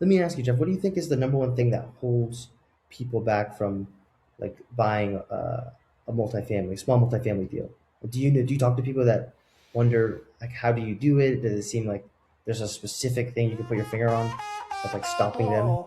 Let me ask you, Jeff, what do you think is the number one thing that holds people back from like buying a multifamily, small multifamily deal? Do you talk to people that wonder like how do you do it? Does it seem like there's a specific thing you can put your finger on that's like stopping them?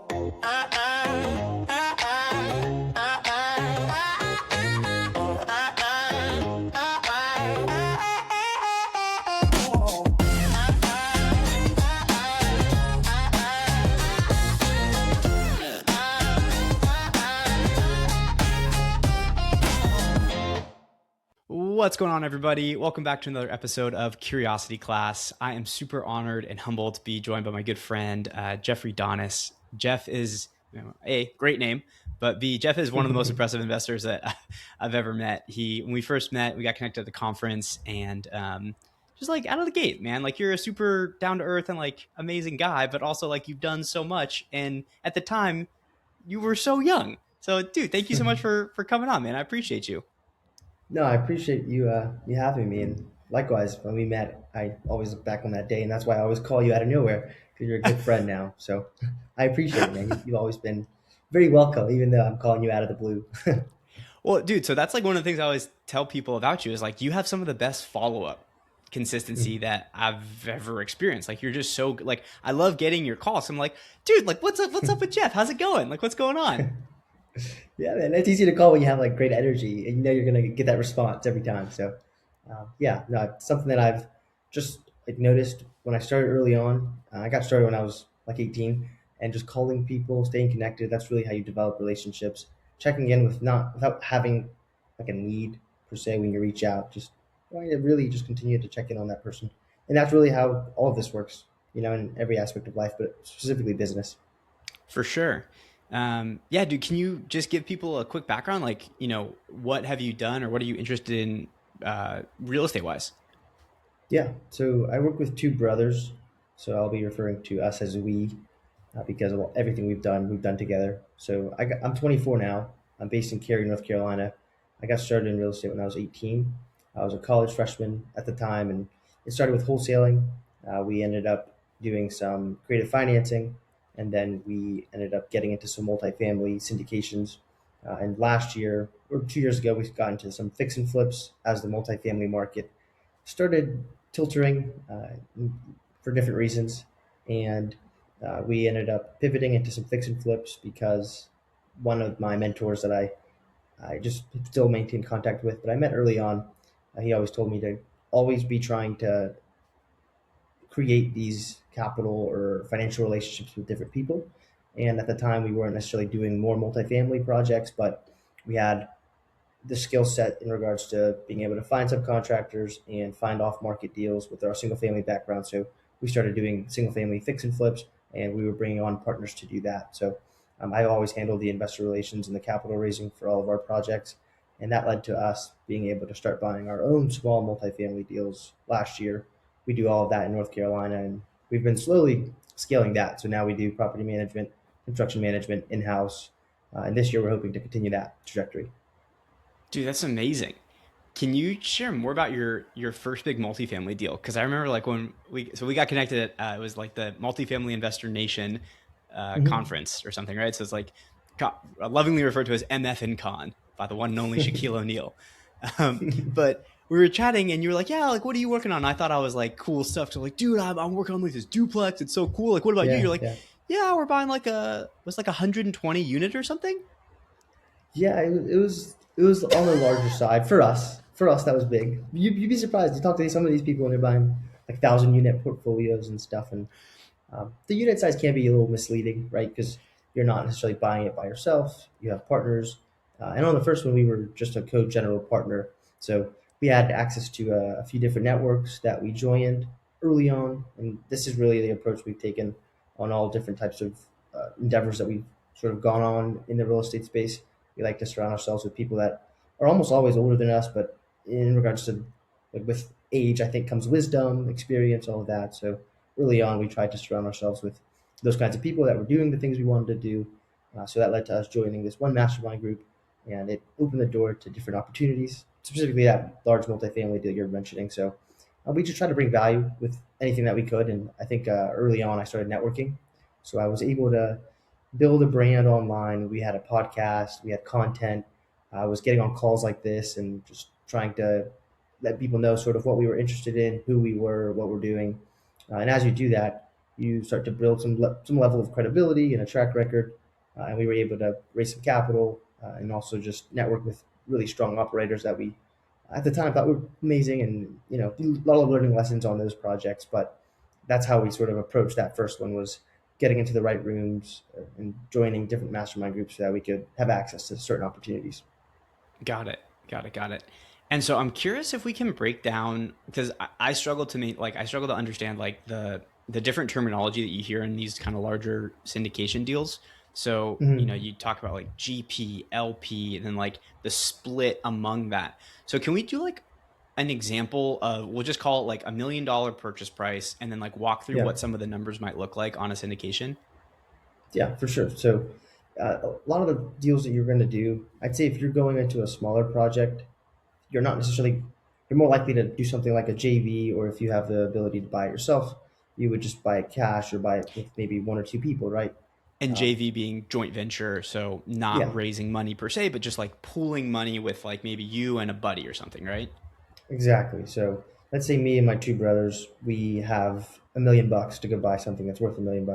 What's going on, everybody? Welcome back to another episode of Curiosity Class. I am super honored and humbled to be joined by my good friend, Jeffrey Donis. Jeff is, A, great name, but B, Jeff is one of the most impressive investors that I've ever met. When we first met, we got connected at the conference and just like out of the gate, man, like you're a super down to earth and like amazing guy, but also like you've done so much. And at the time, you were so young. So, dude, thank you so much for coming on, man. I appreciate you. No, I appreciate you having me, and likewise, when we met, I always look back on that day, and that's why I always call you out of nowhere because you're a good friend now. So I appreciate it, man. You've always been very welcome, even though I'm calling you out of the blue. Well, dude, so that's like one of the things I always tell people about you is like you have some of the best follow up consistency that I've ever experienced. Like you're just so like I love getting your calls. I'm like, dude, like what's up? What's up with Jeff? How's it going? Like what's going on? Yeah, man, it's easy to call when you have like great energy, and you know you're gonna get that response every time. So, yeah, no, it's something that I've just like noticed when I started early on. I got started when I was like 18, and just calling people, staying connected. That's really how you develop relationships. Checking in with not without having like a need per se when you reach out. Just trying to really just continue to check in on that person, and that's really how all of this works. You know, in every aspect of life, but specifically business. For sure. Yeah, dude, can you just give people a quick background? Like, what have you done or what are you interested in real estate wise? Yeah, so I work with two brothers, so I'll be referring to us as we because of everything we've done together. I'm 24 now. I'm based in Cary, North Carolina. I got started in real estate when I was 18. I was a college freshman at the time, and it started with wholesaling. We ended up doing some creative financing, and then we ended up getting into some multifamily syndications. And last year, or 2 years ago, we got into some fix and flips as the multifamily market started tilting for different reasons, and we ended up pivoting into some fix and flips because one of my mentors that I just still maintain contact with, but I met early on, he always told me to always be trying to create these capital or financial relationships with different people. And at the time, we weren't necessarily doing more multifamily projects, but we had the skill set in regards to being able to find subcontractors and find off market deals with our single family background. So we started doing single family fix and flips, and we were bringing on partners to do that. So I always handled the investor relations and the capital raising for all of our projects. And that led to us being able to start buying our own small multifamily deals last year. We do all of that in North Carolina, and we've been slowly scaling that. So now we do property management, construction management in house. And this year we're hoping to continue that trajectory. Dude, that's amazing. Can you share more about your first big multifamily deal? Because I remember like when we got connected at it was like the Multifamily Investor Nation Mhm. conference or something, right? So it's like lovingly referred to as MFNCon by the one and only Shaquille O'Neal. But we were chatting and you were like, yeah, like what are you working on? And I thought I was like cool stuff. So like, dude, I'm working on like this duplex. It's so cool. Like, what about you? Yeah, You're like, yeah. yeah, we're buying like was like 120 unit or something. Yeah, it was on the larger side for us. For us, that was big. You'd be surprised. You talk to some of these people and they're buying like 1,000 unit portfolios and stuff, and the unit size can be a little misleading, right? Because you're not necessarily buying it by yourself. You have partners, and on the first one, we were just a co-general partner, so we had access to a few different networks that we joined early on, and this is really the approach we've taken on all different types of endeavors that we've sort of gone on in the real estate space. We like to surround ourselves with people that are almost always older than us, but in regards to like with age, I think comes wisdom, experience, all of that. So early on, we tried to surround ourselves with those kinds of people that were doing the things we wanted to do. So that led to us joining this one mastermind group, and it opened the door to different opportunities, specifically that large multifamily deal you're mentioning. So we just tried to bring value with anything that we could, and I think early on I started networking. So I was able to build a brand online. We had a podcast, we had content. I was getting on calls like this and just trying to let people know sort of what we were interested in, who we were, what we're doing. And as you do that, you start to build some level of credibility and a track record. And we were able to raise some capital and also just network with really strong operators that we at the time thought were amazing, and a lot of learning lessons on those projects. But that's how we sort of approached that first one, was getting into the right rooms and joining different mastermind groups so that we could have access to certain opportunities. Got it. Got it. Got it. And so I'm curious if we can break down, because I struggle to make like I struggle to understand like the different terminology that you hear in these kind of larger syndication deals. So, Mhm. you talk about like GP, LP, and then like the split among that. So can we do like an example of, we'll just call it like $1 million purchase price, and then like walk through Yeah. what some of the numbers might look like on a syndication? Yeah, for sure. So a lot of the deals that you're going to do, I'd say if you're going into a smaller project, you're not necessarily, you're more likely to do something like a JV, or if you have the ability to buy it yourself, you would just buy it cash or buy it with maybe one or two people, right? And Um, JV being joint venture, so not yeah, raising money per se, but just like pooling money with like maybe you and a buddy or something, right? exactly. So let's say me and my two brothers, we have $1 million to go buy something that's worth $1 million.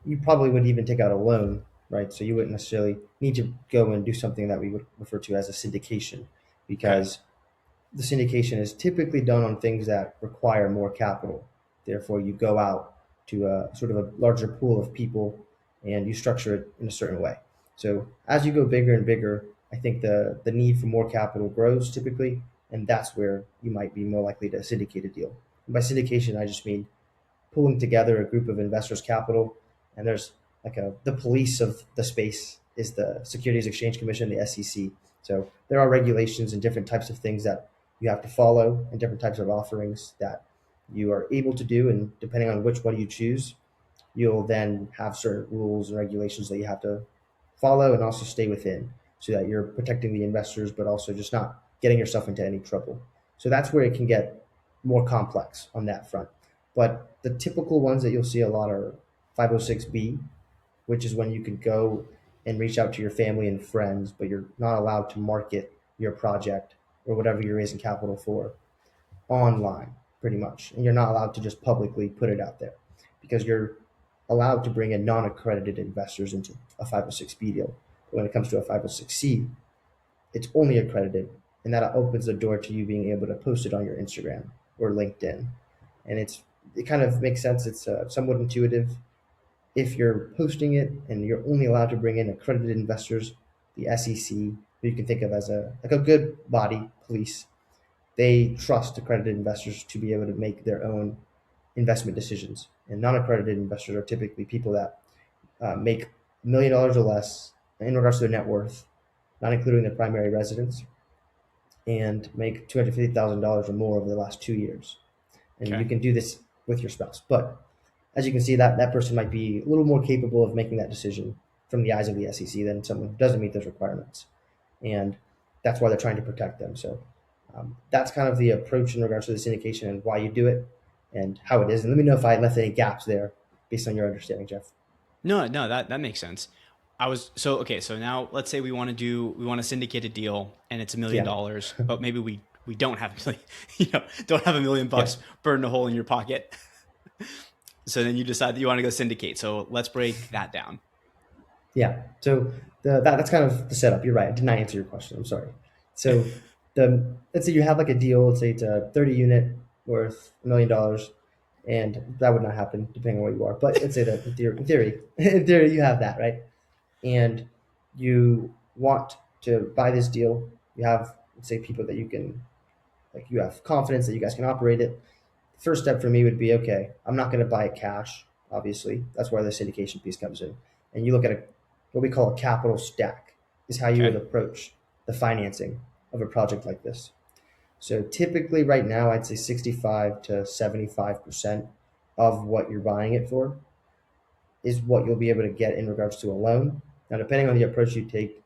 You probably would even take out a loan, right? So you wouldn't necessarily need to go and do something that we would refer to as a syndication, Okay. because the syndication is typically done on things that require more capital. Therefore, you go out to a sort of a larger pool of people and you structure it in a certain way. So as you go bigger and bigger, I think the need for more capital grows typically, and that's where you might be more likely to syndicate a deal. And by syndication, I just mean pulling together a group of investors' capital, and there's like the police of the space is the Securities Exchange Commission, the SEC. So there are regulations and different types of things that you have to follow, and different types of offerings that you are able to do, and depending on which one you choose, you'll then have certain rules and regulations that you have to follow and also stay within, so that you're protecting the investors but also just not getting yourself into any trouble. So that's where it can get more complex on that front. But the typical ones that you'll see a lot are 506B, which is when you could go and reach out to your family and friends, but you're not allowed to market your project or whatever you're raising capital for online, pretty much. And you're not allowed to just publicly put it out there, because you're allowed to bring in non accredited investors into a 506B deal. But when it comes to a 506C, it's only accredited, and that opens the door to you being able to post it on your Instagram or LinkedIn. And it kind of makes sense. It's somewhat intuitive. If you're posting it and you're only allowed to bring in accredited investors, the SEC, who you can think of as a good body police, they trust accredited investors to be able to make their own investment decisions. And non-accredited investors are typically people that make $1 million or less in regards to their net worth, not including their primary residence, and make $250,000 or more over the last 2 years. And you Okay. can do this with your spouse. But as you can see, that person might be a little more capable of making that decision from the eyes of the SEC than someone who doesn't meet those requirements. And that's why they're trying to protect them. So that's kind of the approach in regards to the syndication and why you do it and how it is. And let me know if I left any gaps there based on your understanding, Jeff. No, no, that makes sense. I was so okay. So now let's say we want to syndicate a deal and it's a million Yeah. dollars, but maybe we don't have like don't have Yeah. $1 million burning a hole in your pocket. So then you decide that you want to go syndicate. So let's break that down. Yeah. So that's kind of the setup. You're right. I did not answer your question. I'm sorry. So let's say you have like a deal. Let's say it's a 30 unit worth $1 million, and that would not happen depending on where you are. But let's say that in theory, you have that, right? And you want to buy this deal. You have, let's say, people that you can, like, you have confidence that you guys can operate it. First step for me would be, okay, I'm not going to buy it cash. Obviously, that's where the syndication piece comes in. And you look at what we call a capital stack, is how you would Okay. approach the financing of a project like this. So typically, right now, I'd say 65 to 75% of what you're buying it for is what you'll be able to get in regards to a loan. Now, depending on the approach you take,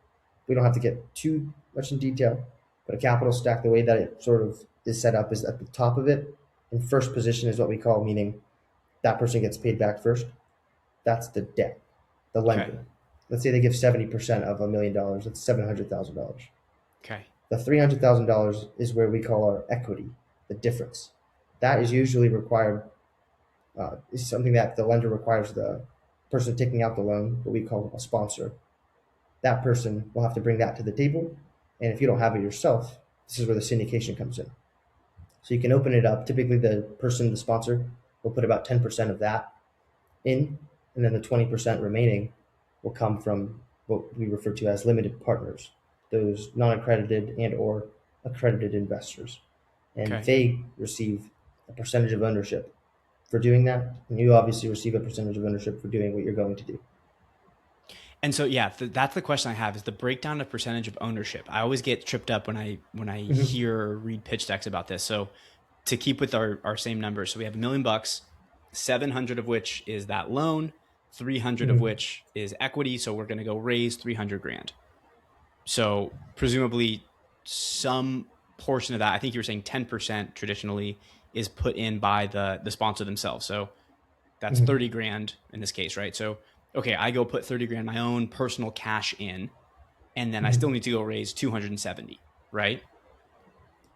we don't have to get too much in detail, but a capital stack, the way that it sort of is set up, is at the top of it. In first position is what we call, meaning that person gets paid back first. That's the debt, the Okay. lender. Let's say they give 70% of $1 million. That's $700,000. Okay. The $300,000 is where we call our equity, the difference. That is usually required, is something that the lender requires the person taking out the loan, what we call a sponsor. That person will have to bring that to the table. And if you don't have it yourself, this is where the syndication comes in. So you can open it up. Typically, the person, the sponsor, will put about 10% of that in, and then the 20% remaining will come from what we refer to as limited partners, those non-accredited and or accredited investors. And Okay. they receive a percentage of ownership for doing that, and you obviously receive a percentage of ownership for doing what you're going to do. And so yeah, that's the question I have is the breakdown of percentage of ownership. I always get tripped up when I Mm-hmm. hear or read pitch decks about this. So to keep with our same numbers, so we have $1 million, 700 of which is that loan, 300 of Mm-hmm. which is equity. So we're going to go raise 300 grand. So presumably some portion of that, I think you were saying 10% traditionally is put in by the sponsor themselves. So that's Mm-hmm. 30 grand in this case, right? So, okay, I go put 30 grand my own personal cash in, and then I still Mm-hmm. need to go raise 270, right?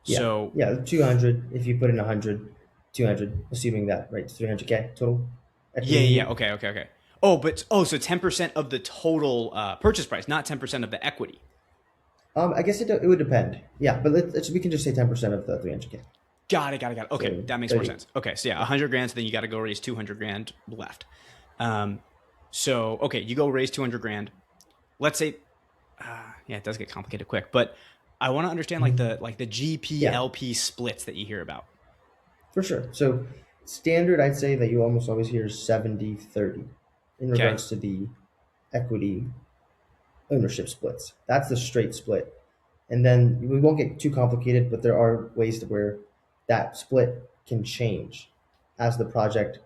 Yeah, So, yeah, 200. If you put in 100, 200, assuming that, right? 300K total yeah, equity you yeah, yeah. need. Okay. So 10% of the total purchase price, not 10% of the equity. I guess it would depend. Yeah, but we can just say 10% of the 300K. Got it. Okay, So that makes more 30. sense. Okay, so yeah, Yeah. 100 grand, so then you got to go raise 200 grand left. Um, so, okay, you go raise 200 grand. Let's say yeah, it does get complicated quick, but I want to understand Mhm. like the GP Yeah, LP splits that you hear about. for sure. So standard, I'd say that you almost always hear 70-30 in Okay. regards to the equity ownership splits. That's the straight split. And then we won't get too complicated, but there are ways to where that split can change as the project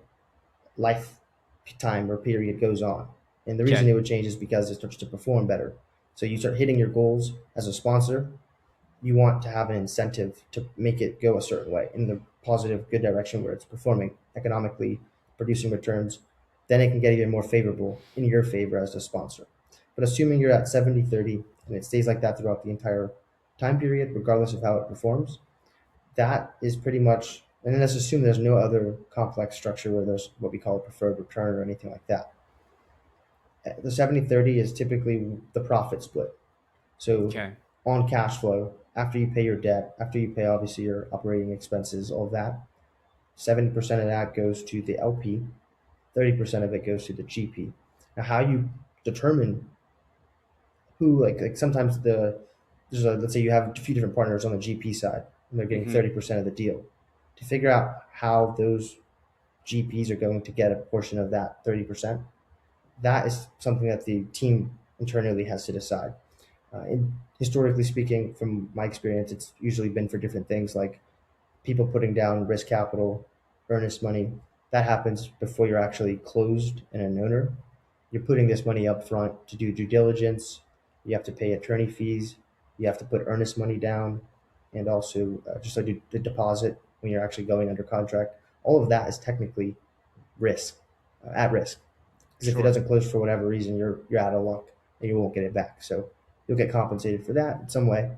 lifetime or period goes on. And the reason Okay. it would change is because it starts to perform better. So you start hitting your goals as a sponsor, you want to have an incentive to make it go a certain way in the positive, good direction where it's performing economically, producing returns, then it can get even more favorable in your favor as a sponsor. But assuming you're at 70-30 and it stays like that throughout the entire time period, regardless of how it performs, that is pretty much, and then let's assume there's no other complex structure where there's what we call a preferred return or anything like that. The 70-30 is typically the profit split. So Okay. on cash flow, after you pay your debt, after you pay obviously your operating expenses, all of that, 70% of that goes to the LP, 30% of it goes to the GP. Now, how you determine who, like sometimes let's say you have a few different partners on the GP side, and they're getting Mm-hmm. 30% of the deal. To figure out how those GPs are going to get a portion of that 30%, that is something that the team internally has to decide. Historically speaking, from my experience, it's usually been for different things like people putting down risk capital, earnest money. That happens before you're actually closed and an owner. You're putting this money up front to do due diligence. You have to pay attorney fees. You have to put earnest money down, and also just like the deposit when you're actually going under contract. All of that is technically risk, at risk. Because if it Sure. doesn't close for whatever reason, you're out of luck and you won't get it back. So you'll get compensated for that in some way.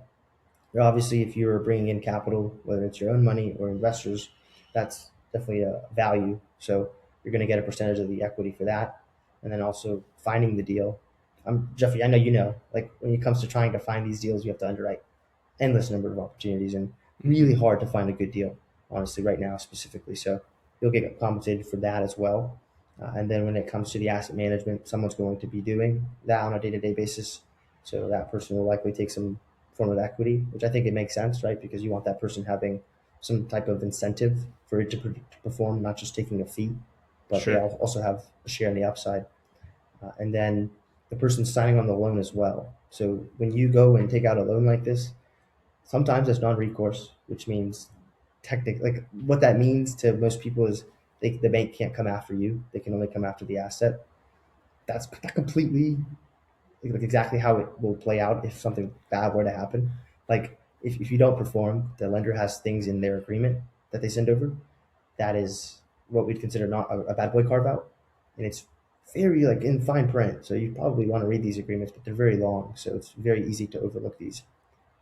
Obviously, if you're bringing in capital, whether it's your own money or investors, that's definitely a value. So you're going to get a percentage of the equity for that, and then also finding the deal. Jeffrey. I know you know. Like when it comes to trying to find these deals, you have to underwrite endless number of opportunities and Mm-hmm. really hard to find a good deal, honestly, right now specifically. So you'll get compensated for that as well. And then when it comes to the asset management, someone's going to be doing that on a day-to-day basis. So that person will likely take some form of equity, which I think it makes sense, right? Because you want that person having some type of incentive for it to perform, not just taking a fee, but they Sure. also have a share in the upside. And then the person signing on the loan as well. So when you go and take out a loan like this, sometimes it's non-recourse, which means technically, like what that means to most people is the bank can't come after you; they can only come after the asset. That completely like exactly how it will play out if something bad were to happen. Like if you don't perform, the lender has things in their agreement that they send over that is what we'd consider not a bad boy carve out, and it's very like in fine print. So you probably want to read these agreements, but they're very long, so it's very easy to overlook these.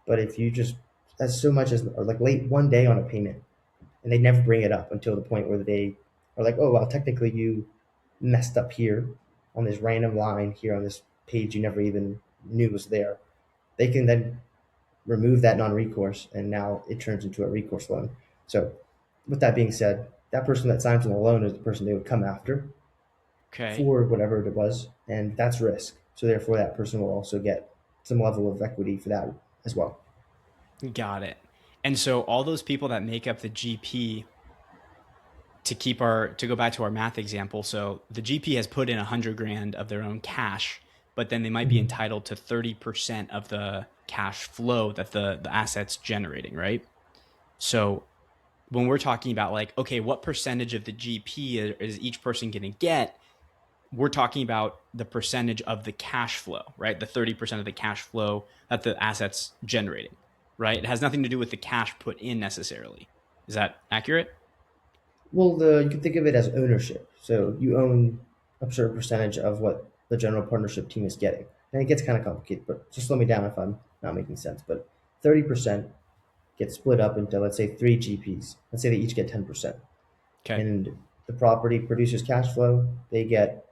But if you just as so much as or like late one day on a payment, and they never bring it up until the point where they are like, oh well, technically you messed up here on this random line here on this page you never even knew was there. They can then remove that non-recourse, and now it turns into a recourse loan. So, with that being said, that person that signs on the loan is the person they would come after Okay. for whatever it was, and that's risk. So therefore, that person will also get some level of equity for that as well. Got it. And so all those people that make up the GP, to go back to our math example, so the GP has put in 100 grand of their own cash, but then they might be Mhm. entitled to 30% of the cash flow that the asset's generating, right? So when we're talking about like, okay, what percentage of the GP is each person going to get? We're talking about the percentage of the cash flow, right? The 30% of the cash flow that the asset's generating, right? It has nothing to do with the cash put in necessarily. Is that accurate? Well, you can think of it as ownership. So you own a certain percentage of what the general partnership team is getting, and it gets kind of complicated. But just slow me down if I'm not making sense. But 30% gets split up into, let's say, three GPs. Let's say they each get 10%, Okay. and the property produces cash flow. They get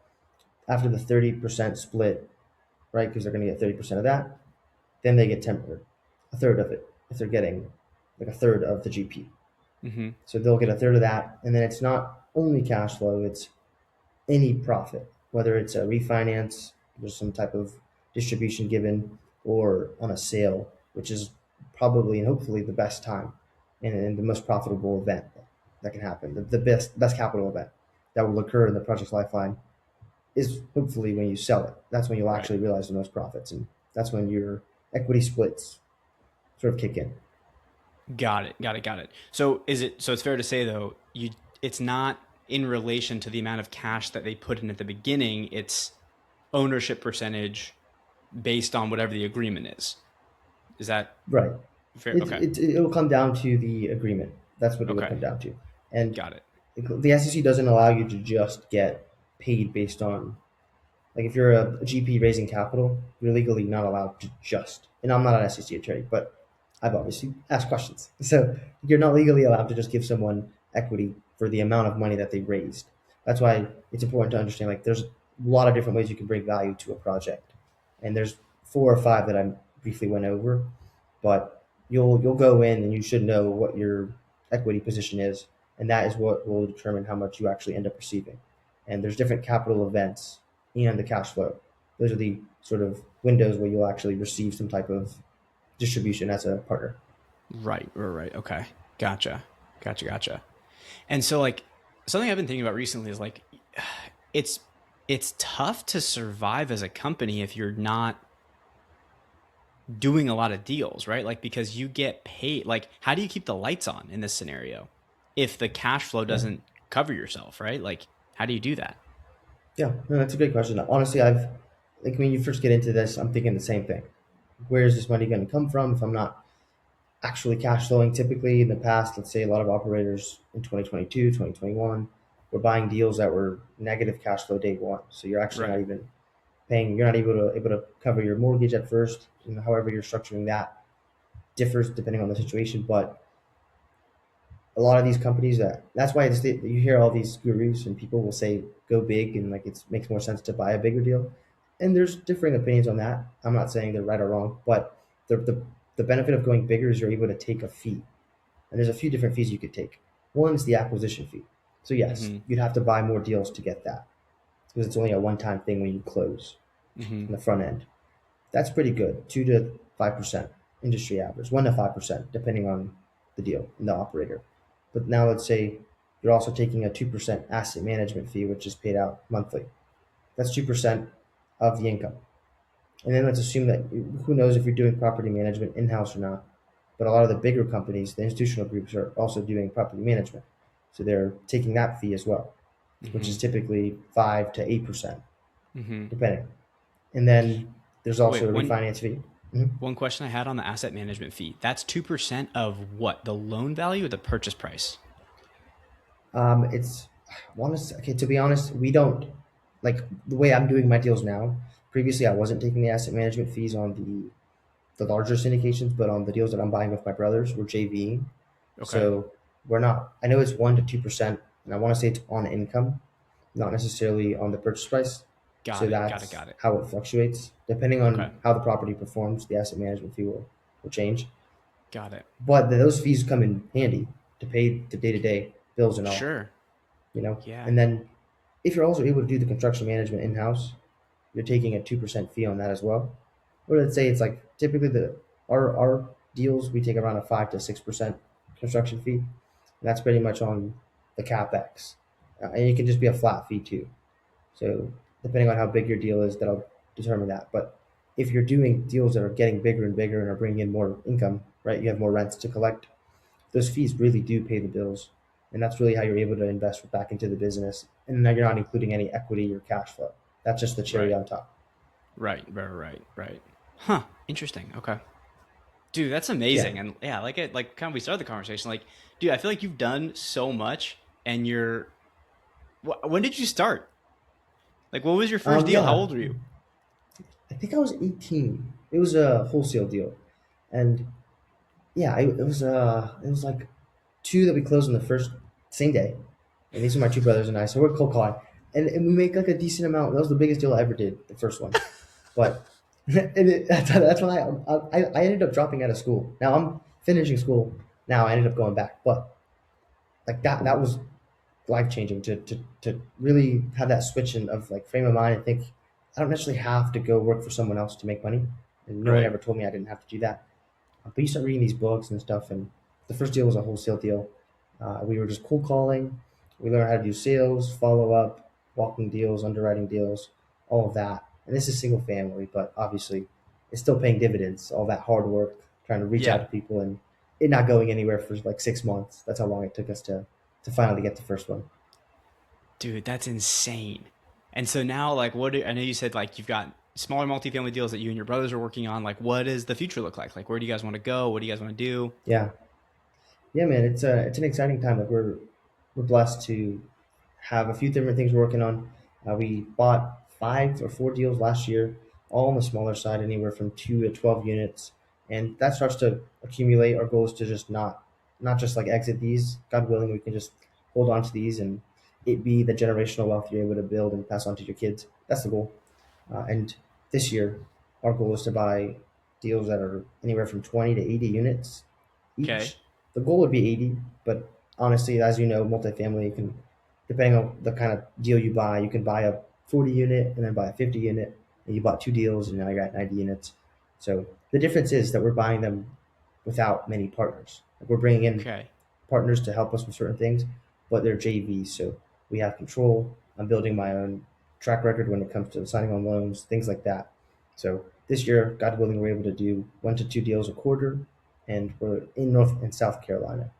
after the 30% split, right? Because they're going to get 30% of that. Then they get 10, or a third of it if they're getting like a third of the GP. Mm-hmm. So they'll get a third of that, and then it's not only cash flow; it's any profit, whether it's a refinance, there's some type of distribution given, or on a sale, which is probably and hopefully the best time and the most profitable event that can happen. The best capital event that will occur in the project's lifeline is hopefully when you sell it. That's when you'll Right. actually realize the most profits, and that's when your equity splits sort of kick in. Got it. Got it. Got it. So it's fair to say though, it's not in relation to the amount of cash that they put in at the beginning, it's ownership percentage based on whatever the agreement is. Is that Right. fair? It, Okay. it, it'll come down to the agreement. That's what it would Okay. come down to. And Got it. the SEC doesn't allow you to just get paid based on, like, if you're a GP raising capital, you're legally not allowed to just, and I'm not an SEC attorney, but I've obviously asked questions. So you're not legally allowed to just give someone equity for the amount of money that they raised. That's why it's important to understand, like, there's a lot of different ways you can bring value to a project. And there's four or five that I briefly went over, but you'll go in and you should know what your equity position is, and that is what will determine how much you actually end up receiving. And there's different capital events and the cash flow. Those are the sort of windows where you'll actually receive some type of distribution as a partner. Right. Right. Right. Okay. Gotcha. Gotcha. Gotcha. And so like something I've been thinking about recently is like it's it's tough to survive as a company if you're not doing a lot of deals, right? Like because you get paid. Like how do you keep the lights on in this scenario if the cash flow Yeah, doesn't cover yourself, right? Like how do you do that? yeah, no, that's a great question. Honestly, I've like when you first get into this, I'm thinking the same thing. Where is this money going to come from if I'm not actually cash flowing? Typically, in the past, let's say a lot of operators in 2022, 2021 were buying deals that were negative cash flow day one. So you're actually not Right. even paying. You're not able to cover your mortgage at first. However you're structuring that differs depending on the situation, but a lot of these companies that's why you hear all these gurus and people will say go big and like it makes more sense to buy a bigger deal, and there's differing opinions on that. I'm not saying they're right or wrong, but the benefit of going bigger is you're able to take a fee, and there's a few different fees you could take. One is the acquisition fee. So yes, Mm-hmm. you'd have to buy more deals to get that because it's only a one-time thing when you close Mm-hmm. in the front end. That's pretty good, 2 to 5% industry average, 1 to 5% depending on the deal and the operator. But now let's say you're also taking a 2% asset management fee, which is paid out monthly. That's 2% of the income. And then let's assume that who knows if you're doing property management in house or not. But a lot of the bigger companies, the institutional groups, are also doing property management. So they're taking that fee as well, which Mm-hmm. is typically 5 to 8%, Mm-hmm. depending. And then there's also Wait, a refinance fee. Mhm. one question I had on the asset management fee. That's 2% of what? The loan value or the purchase price? It's want to okay. To be honest, we don't. like the way I'm doing my deals now. Previously, I wasn't taking the asset management fees on the larger syndications, but on the deals that I'm buying with my brothers, we're JVing. Okay. So we're not. I know it's 1 to 2%, and I want to say it's on income, not necessarily on the purchase price. So Got it. Got it. that's Got it. how it fluctuates. Depending Okay. on how the property performs, the asset management fee will change. Got it. But those fees come in handy to pay the day to day bills and all, Sure. you know. Yeah. And then if you're also able to do the construction management in house, you're taking a 2% fee on that as well. Or let's say it's like typically our deals we take around a 5 to 6% construction fee. And that's pretty much on the capex, and it can just be a flat fee too. So depending on how big your deal is, that'll determine that. But if you're doing deals that are getting bigger and bigger and are bringing in more income, right? You have more rents to collect. Those fees really do pay the bills, and that's really how you're able to invest back into the business. And now you're not including any equity or cash flow. That's just the cherry Right. on top. Right. Right. Right. Right. Huh. Interesting. Okay. Dude, that's Yeah. amazing. And yeah, like it, like kind of we started the conversation. Like, dude, I feel like you've done so much, and you're. When did you start? Like, what was your first deal? How Yeah. old were you? I think I was 18. It was a wholesale deal, and yeah, it was like two that we closed on the first same day, and these are my two brothers and I. So we're cold calling, and we make like a decent amount. That was the biggest deal I ever did, the first one. But that's when I ended up dropping out of school. Now I'm finishing school. Now I ended up going back, but like that was life changing to really have that switch of like frame of mind and think I don't necessarily have to go work for someone else to make money. And no one Right. ever told me I didn't have to do that. But you start reading these books and stuff, and the first deal was a wholesale deal. We were just cold calling. We learned how to do sales, follow up, walking deals, underwriting deals, all of that. And this is single family, but obviously it's still paying dividends. All that hard work, trying to reach out Yeah. to people, and it not going anywhere for like 6 months. That's how long it took us to finally get the first one. Dude, that's insane. And so now, like, I know you said like you've got smaller multifamily deals that you and your brothers are working on. Like, what does the future look like? Like, where do you guys want to go? What do you guys want to do? Yeah, yeah, man. It's an exciting time. Like we're blessed to have a few different things we're working on. We bought 5 or 4 deals last year, all on the smaller side, anywhere from 2 to 12 units, and that starts to accumulate. Our goal is to just not just like exit these. God willing, we can just hold on to these and it be the generational wealth you're able to build and pass on to your kids. That's the goal. And this year, our goal is to buy deals that are anywhere from 20 to 80 units Okay. each. The goal would be 80, but honestly, as you know, multifamily can, depending on the kind of deal you buy, you can buy a 40 unit and then buy a 50 unit, and you bought 2 deals and now you're at 90 units. So the difference is that we're buying them without many partners. Like we're bringing in Okay. partners to help us with certain things, but they're JVs, so we have control. I'm building my own track record when it comes to signing on loans, things like that. So this year, God willing, we're able to do 1 to 2 deals a quarter, and we're in North and South Carolina,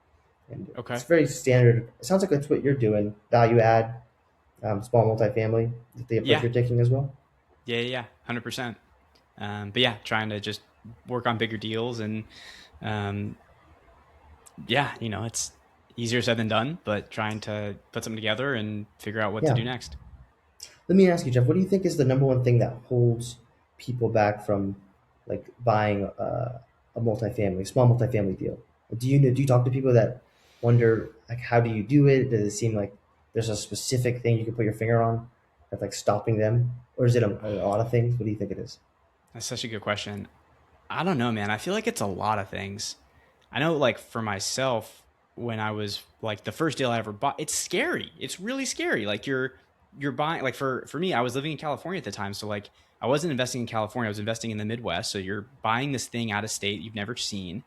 and it's Okay. very standard. It sounds like that's what you're doing, value add, small multifamily, the approach Yeah. you're taking as well. Yeah. Yeah. 100%. But yeah, trying to just work on bigger deals and um, yeah, it's easier said than done, but trying to put something together and figure out what to Yeah. do next. Let me ask you, Jeff, what do you think is the number one thing that holds people back from like buying a multifamily, small multifamily deal? Do you talk to people that wonder like how do you do it? Does it seem like there's a specific thing you can put your finger on that's like stopping them, or is it a lot of things? What do you think it is? That's such a good question. I don't know, man. I feel like it's a lot of things. I know, like, for myself, when I was like the first deal I ever bought, it's scary. It's really scary. Like you're buying, like, for me, I was living in California at the time, so like I wasn't investing in California. I was investing in the Midwest. So you're buying this thing out of state you've never seen,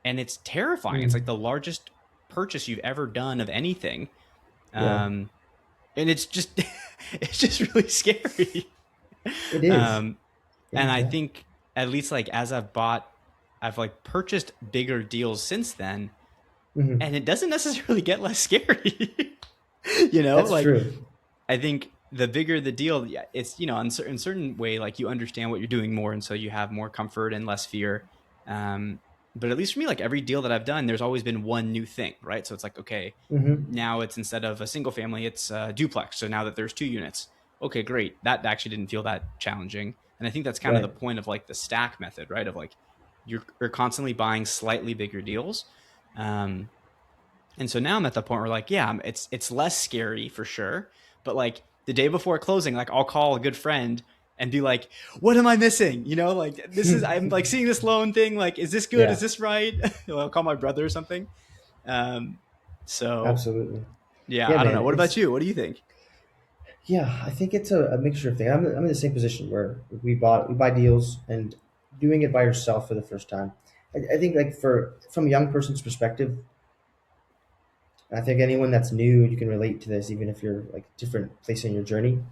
and it's terrifying. It's like Mm, the largest purchase you've ever done of anything, yeah, um, and it's just it's just really scary. it is. um, Yeah, and I yeah. think at least like as I've like purchased bigger deals since then, Hmm. and it doesn't necessarily get less scary. That's Like true. I think the bigger the deal, yeah, it's in certain way like you understand what you're doing more, and so you have more comfort and less fear. Um, but at least for me, like every deal that I've done, there's always been one new thing, right? So it's like okay, Hmm. now it's instead of a single family, it's a duplex. So now that there's 2 units, okay, great. That actually didn't feel that challenging. And I think that's kind of the Right. point of like the stack method, right? Of like you're constantly buying slightly bigger deals. Um, and so now I'm at the point where like, yeah, it's less scary for sure. But like the day before closing, like I'll call a good friend and be like, what am I missing? You know, like I'm like seeing this loan thing. Like, is this good? Is Yeah, this right? I'll call my brother or something. Um, so absolutely. yeah, Yeah, I don't man. know. What about you? What do you think? Yeah, I think it's a mixture of things. I'm in the same position where we buy deals and doing it by yourself for the first time. I think like from a young person's perspective, I think anyone that's new, you can relate to this, even if you're like different place in your journey.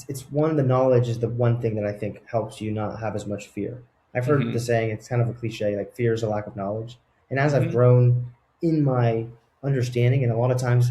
It's one the knowledge is the one thing that I think helps you not have as much fear. I've heard the Mm-hmm. saying, it's kind of a cliche, like fear is a lack of knowledge. And as I've Mm-hmm. grown in my understanding, and a lot of times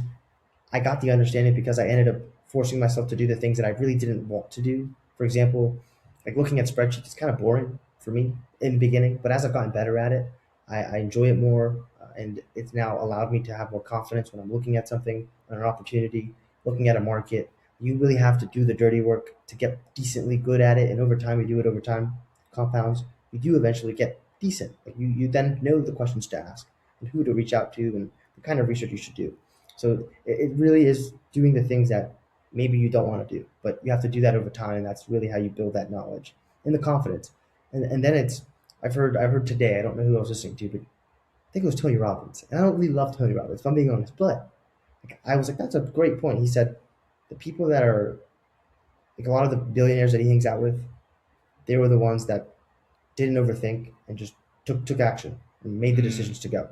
I got the understanding because I ended up forcing myself to do the things that I really didn't want to do. For example, like looking at spreadsheets, it's kind of boring for me in the beginning, but as I've gotten better at it, I enjoy it more, and it's now allowed me to have more confidence when I'm looking at something, an opportunity, looking at a market. You really have to do the dirty work to get decently good at it, and over time, you do it over time, compounds. You do eventually get decent. Like you then know the questions to ask and who to reach out to and the kind of research you should do. So it really is doing the things that maybe you don't want to do, but you have to do that over time. And that's really how you build that knowledge and the confidence. And then I've heard today, I don't know who I was listening to, but I think it was Tony Robbins. And I don't really love Tony Robbins, if I'm being honest, but like, I was like, that's a great point. He said the people that are like a lot of the billionaires that he hangs out with, they were the ones that didn't overthink and just took action and made the Mm, decisions to go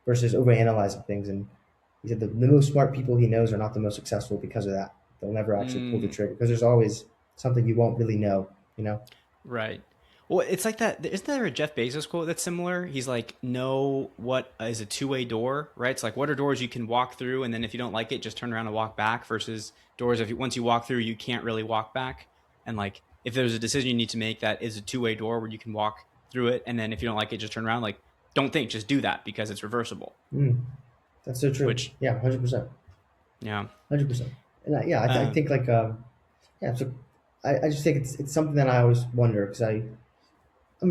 versus overanalyzing things. And he said the most smart people he knows are not the most successful because of that. They'll never actually pull the mm. trigger because there's always something you won't really know, you know? Right. Well, it's like that. Isn't there a Jeff Bezos quote that's similar? He's like, know what is a two-way door, right? It's like, what are doors you can walk through, and then if you don't like it, just turn around and walk back. Versus doors, if you, once you walk through, you can't really walk back. And like, if there's a decision you need to make that is a two-way door where you can walk through it, and then if you don't like it, just turn around. Like, don't think, just do that because it's reversible. Mm, that's so true. Which, Yeah, 100%. yeah, 100%. And yeah, I um, think like, yeah, so I just think it's something that I always wonder because I'm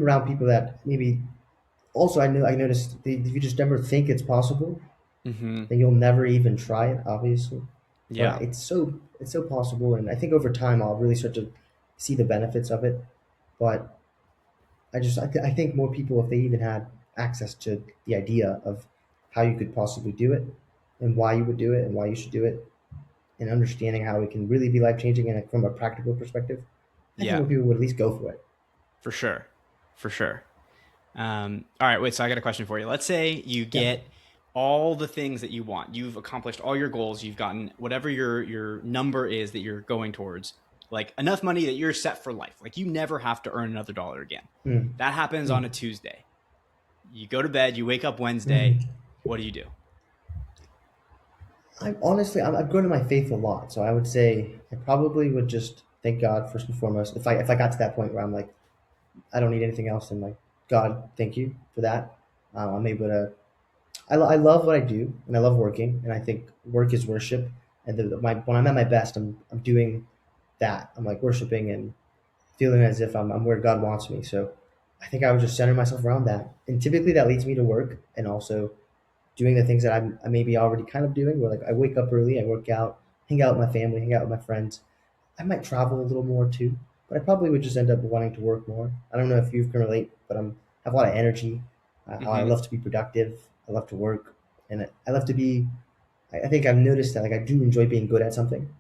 around people that maybe also I noticed if you just never think it's possible, hmm then you'll never even try it, obviously. But yeah, it's so possible, and I think over time I'll really start to see the benefits of it. But I think more people, if they even had access to the idea of how you could possibly do it, and why you would do it, and why you should do it, and understanding how it can really be life changing, and from a practical perspective, I think yeah, more people would at least go for it. for sure, for sure. All right, wait. So I got a question for you. Let's say you Yeah. get all the things that you want. You've accomplished all your goals. You've gotten whatever your number is that you're going towards. Like enough money that you're set for life. Like you never have to earn another dollar again. Mm. That happens on Mm. a Tuesday. You go to bed. You wake up Wednesday. Mm. What do you do? I've grown in my faith a lot, so I would say I probably would just thank God first and foremost. If I got to that point where I'm like, I don't need anything else, and like, God, thank you for that. I'm able to. I love what I do, and I love working, and I think work is worship. And when I'm at my best, I'm doing that. I'm like worshiping and feeling as if I'm where God wants me. So I think I would just center myself around that, and typically that leads me to work and also doing the things that I maybe already kind of doing. Where like I wake up early, I work out, hang out with my family, hang out with my friends. I might travel a little more too, but I probably would just end up wanting to work more. I don't know if you can relate, but I have a lot of energy. I Mm-hmm. love to be productive. I love to work, and I love to be. I think I've noticed that like I do enjoy being good at something,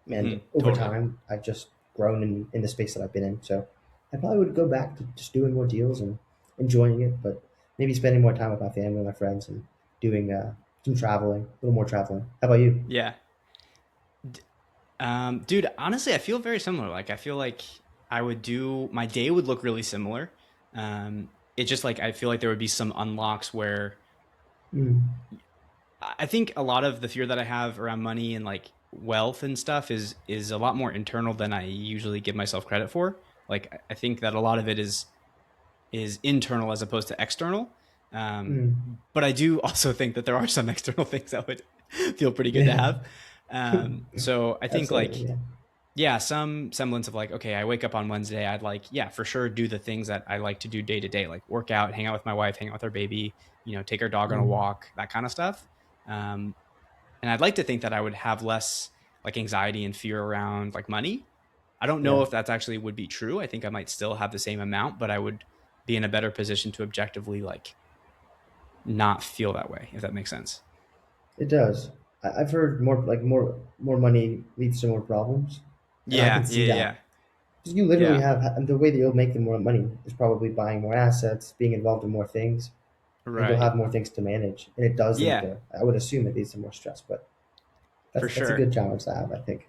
and Mm-hmm. over Totally. time I've just grown in the space that I've been in. So I probably would go back to just doing more deals and enjoying it, but maybe spending more time with my family and my friends and doing some traveling, a little more traveling. How about you? Yeah. Dude, honestly, I feel very similar. Like, I feel like I would do my day would look really similar. It's just like I feel like there would be some unlocks where Mm, I think a lot of the fear that I have around money and like wealth and stuff is a lot more internal than I usually give myself credit for. Like, I think that a lot of it is internal as opposed to external. Um, mm. but I do also think that there are some external things that would feel pretty good to Yeah, have. So I think like absolutely. Yeah. yeah, some semblance of like, okay, I wake up on Wednesday, I'd like, yeah, for sure do the things that I like to do day to day, like work out, hang out with my wife, hang out with our baby, take our dog on a Mm, walk, that kind of stuff. Um, and I'd like to think that I would have less like anxiety and fear around like money. I don't know yeah, if that's actually would be true. I think I might still have the same amount, but I would be in a better position to objectively like not feel that way, if that makes sense. it does. I've heard more money leads to more problems, and I can Yeah, see yeah, that. yeah, 'Cause you literally yeah. have the way that you'll make the more money is probably buying more assets, being involved in more things, and you'll Right. have more things to manage. And it does lead Yeah, to, I would assume it leads to more stress, but for that's a sure. good challenge to have, I think.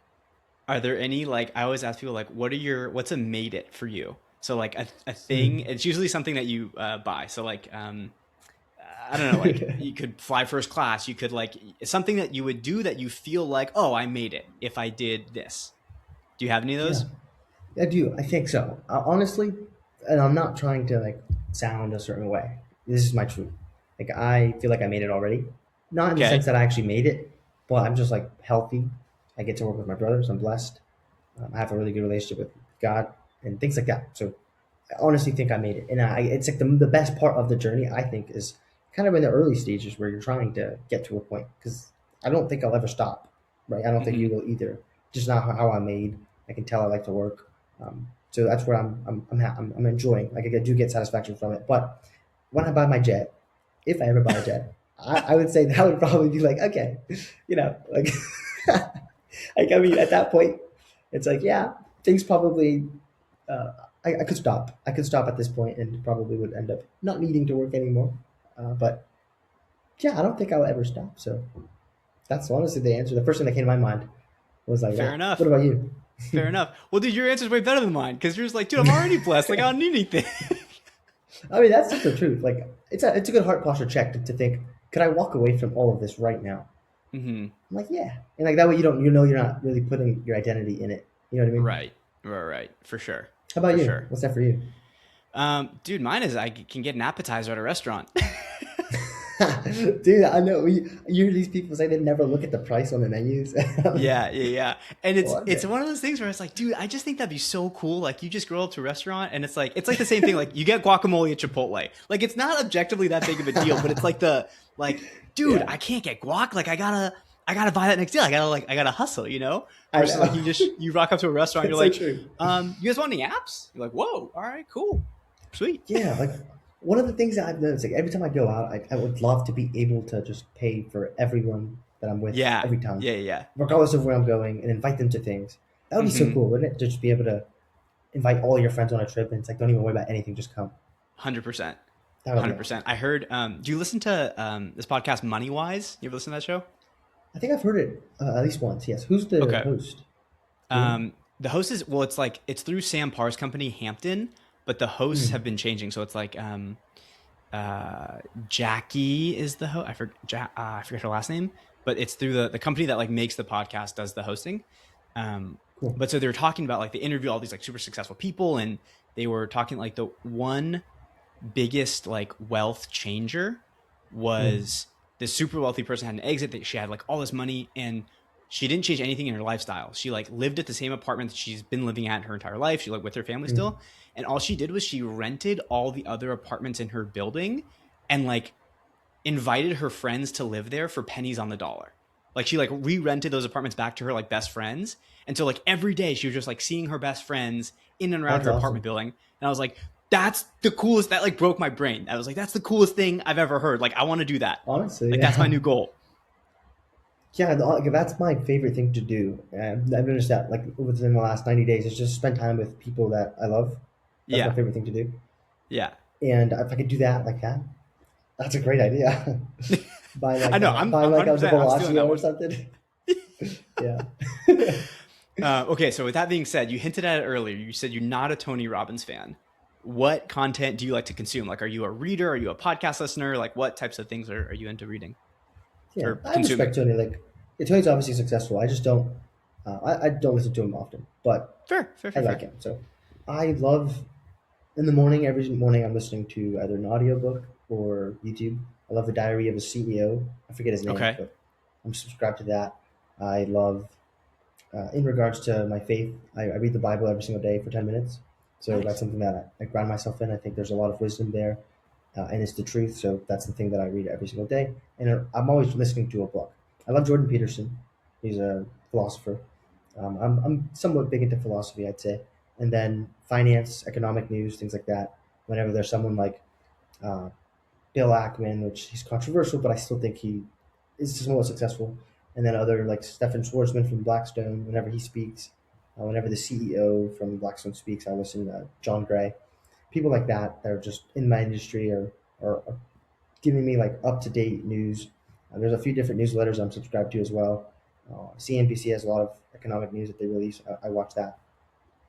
Are there any like I always ask people like what's a made it for you? So like a thing, Mm. it's usually something that you buy. So like I don't know, like you could fly first class, you could like something that you would do that you feel like, "Oh, I made it if I did this." Do you have any of Yeah, those? I do. I think so. Honestly, and I'm not trying to like sound a certain way. This is my truth. Like I feel like I made it already. Not in the sense Okay. that I actually made it, but I'm just like healthy. I get to work with my brothers. I'm blessed. I have a really good relationship with God and things like that. So I honestly think I made it. And it's like the best part of the journey, I think, is kind of in the early stages where you're trying to get to a point. Because I don't think I'll ever stop, right? I don't think you Mhm. will either. Just not how I'm made. I can tell I like to work. So that's where I'm enjoying. Like I do get satisfaction from it. But when I buy my jet, if I ever buy a jet, I would say that would probably be like, okay, like, like I mean, at that point, it's like, yeah, things probably uh, I could stop. I could stop at this point and probably would end up not needing to work anymore. But yeah, I don't think I'll ever stop. So that's honestly the answer. The first thing that came to my mind was like Fair that. What enough. about you? Fair enough. Well, dude, your answer's way better than mine because you're just like, dude, I'm already blessed. Like, I don't need anything. I mean, that's just the truth. Like, it's a good heart posture check to think, could I walk away from all of this right now? Hmm. I'm like, yeah, and like that way you're not really putting your identity in it. You know what I mean? Right. Right. Right. For sure. How about For you? sure. What's that for you? Dude, mine is I can get an appetizer at a restaurant. Dude, I know you hear these people say they never look at the price on the menus. I'm like, Yeah, yeah, yeah. And it's what? one of those things where it's like, dude, I just think that'd be so cool. Like you just go up to a restaurant and it's like the same thing. Like you get guacamole at Chipotle. Like it's not objectively that big of a deal, but it's like dude, Yeah, I can't get guac. Like I gotta buy that next deal. I gotta hustle, I Versus like know. you rock up to a restaurant, you're It's so like, true. you guys want any apps? You're like, whoa, all right, cool. Sweet. Yeah, like one of the things that I've noticed, like every time I go out, I would love to be able to just pay for everyone that I'm with Yeah, every time, yeah, yeah. regardless of where I'm going, and invite them to things. That would be so Mm-hmm. cool, wouldn't it? To just be able to invite all your friends on a trip, and it's like don't even worry about anything, just come. 100%. That would be awesome. 100%. I heard do you listen to this podcast Money Wise? You ever listen to that show? I think I've heard it at least once. Yes. Who's the Okay. host? Do you know? The host is well, it's like it's through Sam Parr's company Hampton, but the hosts have Mm, been changing. So it's like Jackie is the host. I forget her last name, but it's through the company that like makes the podcast does the hosting. Um, cool. but so they were talking about like they interview all these like super successful people, and they were talking like the one biggest like wealth changer Mm, was this super wealthy person had an exit that she had like all this money and she didn't change anything in her lifestyle. She like lived at the same apartment that she's been living at her entire life. She like with her family mm. still. And all she did was she rented all the other apartments in her building and like invited her friends to live there for pennies on the dollar. Like she like re-rented those apartments back to her like best friends. And so like every day she was just like seeing her best friends in and around That's her apartment awesome. building. And I was like, that's the coolest. That like broke my brain. I was like, that's the coolest thing I've ever heard. Like I want to do that. Honestly, Like that's my yeah. new goal. Yeah, that's my favorite thing to do. I've noticed that, like within the last 90 days, is just spend time with people that I love. That's my Yeah. favorite thing to do. Yeah. And if I could do that like that, that's a great idea. I know. I'm Buy I'm like the 100% I'm stealing that Bellagio or one. something. Yeah. Okay, so with that being said, you hinted at it earlier. You said you're not a Tony Robbins fan. What content do you like to consume? Like, are you a reader? Are you a podcast listener? Like, what types of things are you into reading Yeah, or I consuming? respect Tony. Like, yeah, Tony's obviously successful. I just don't. I don't listen to him often, but Fair, fair, I fair, like fair. him. So I love in the morning. Every morning, I'm listening to either an audiobook or YouTube. I love the Diary of a CEO. I forget his name, Okay. but I'm subscribed to that. I love In regards to my faith, I read the Bible every single day for 10 minutes. So that's Nice. something that I ground myself in. I think there's a lot of wisdom there, and it's the truth. So that's the thing that I read every single day. And I'm always listening to a book. I love Jordan Peterson. He's a philosopher. I'm somewhat big into philosophy, I'd say. And then finance, economic news, things like that. Whenever there's someone like uh, Bill Ackman, which he's controversial, but I still think he is somewhat successful. And then other like Stephen Schwarzman from Blackstone, whenever he speaks, whenever the CEO from Blackstone speaks, I listen to John Gray. People like that that are just in my industry or giving me like up to date news. There's a few different newsletters I'm subscribed to as well. CNBC has a lot of economic news that they release. I watch that.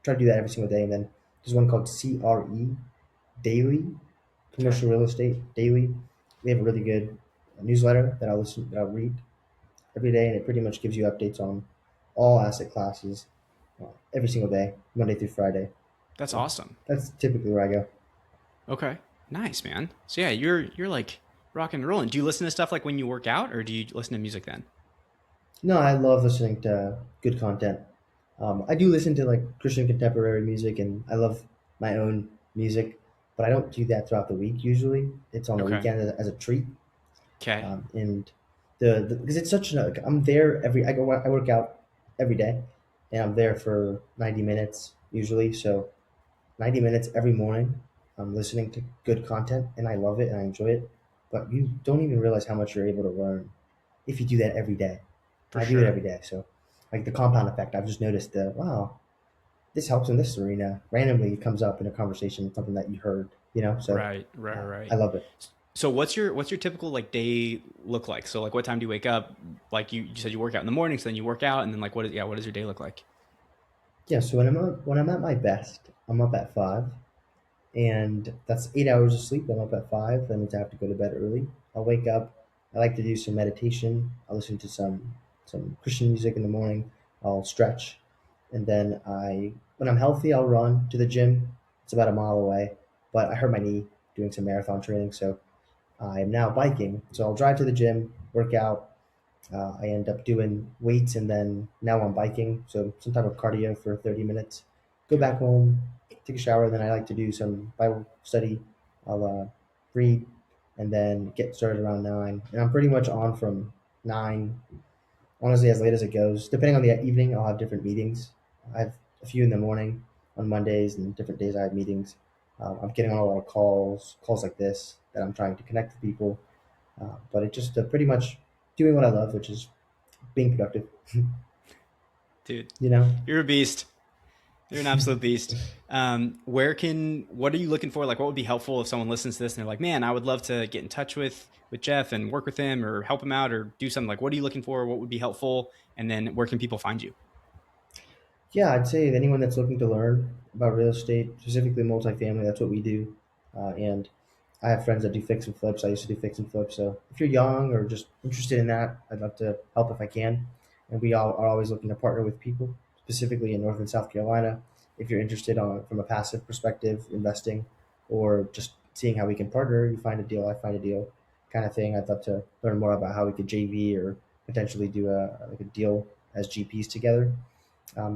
Try to do that every single day. And then there's one called CRE Daily, Okay. Commercial Real Estate Daily. They have a really good newsletter that I'll read every day, and it pretty much gives you updates on all asset classes every single day, Monday through Friday. That's So awesome. that's typically where I go. Okay. Nice, man. So yeah, you're like rocking and rolling. Do you listen to stuff like when you work out, or do you listen to music then? No, I love listening to good content. I do listen to like Christian contemporary music, and I love my own music, but I don't do that throughout the week. Usually, it's on the Okay. weekend as a treat. Okay. And the because it's such a I'm there I work out every day, and I'm there for 90 minutes usually. So 90 minutes every morning, I'm listening to good content, and I love it and I enjoy it. But you don't even realize how much you're able to learn if you do that every day. For I do it sure. every day, so like the compound effect. I've just noticed that wow, this helps in this arena. Randomly, it comes up in a conversation, something that you heard, So Right. Right. I Right. love it. So what's your typical like day look like? So like what time do you wake up? Like you said you work out in the morning, so then you work out, and then like what does your day look like? Yeah, so when I'm at my best, I'm up at 5, and that's 8 hours of sleep. I'm up at 5. That means I have to go to bed early. I'll wake up. I like to do some meditation. I'll listen to some Christian music in the morning. I'll stretch, and then when I'm healthy, I'll run to the gym. It's about a mile away, but I hurt my knee doing some marathon training, so I am now biking. So I'll drive to the gym, work out. I end up doing weights, and then now I'm biking, so some type of cardio for 30 minutes. Go Okay. back home, take a shower, then I like to do some Bible study. I'll read, and then get started around 9. And I'm pretty much on from 9, honestly, as late as it goes. Depending on the evening, I'll have different meetings. I have a few in the morning on Mondays, and different days I have meetings. I'm getting on a lot of calls like this that I'm trying to connect with people. But it just pretty much doing what I love, which is being productive. Dude, you know, you're a beast. You're an absolute beast. What are you looking for? Like, what would be helpful if someone listens to this and they're like, man, I would love to get in touch with Jeff and work with him or help him out or do something. Like, what are you looking for? What would be helpful? And then where can people find you? Yeah, I'd say anyone that's looking to learn about real estate, specifically multifamily, that's what we do. And I have friends that do fix and flips. I used to do fix and flips. So if you're young or just interested in that, I'd love to help if I can. And we all are always looking to partner with people, specifically in North and South Carolina. If you're interested from a passive perspective, investing, or just seeing how we can partner, you find a deal, I find a deal, kind of thing. I'd love to learn more about how we could JV or potentially do a deal as GPs together.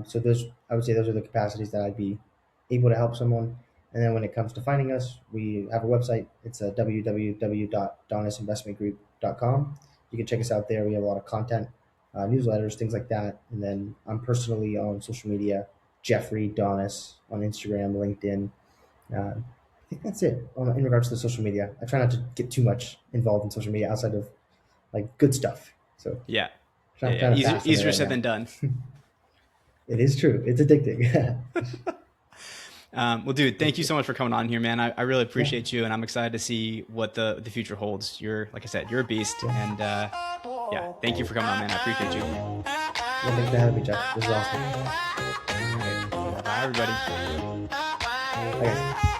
So I would say those are the capacities that I'd be able to help someone. And then when it comes to finding us, we have a website. It's www.donisinvestmentgroup.com. You can check us out there. We have a lot of content, newsletters, things like that. And then I'm personally on social media, Jeffrey Donis on Instagram, LinkedIn. I think that's it in regards to the social media. I try not to get too much involved in social media outside of like good stuff. So Yeah. Yeah. trying, Yeah. trying to Easier, fast on it easier right said now. than done. It is true. It's addicting. Well, dude, thank you so much for coming on here, man. I really Yeah, appreciate you, and I'm excited to see what the future holds. You're, like I said, you're a beast, yeah. and yeah, thank you for coming on, man. I appreciate you. Yeah, thanks for having me, Jeff. This is awesome. All right, bye, everybody. Bye, guys.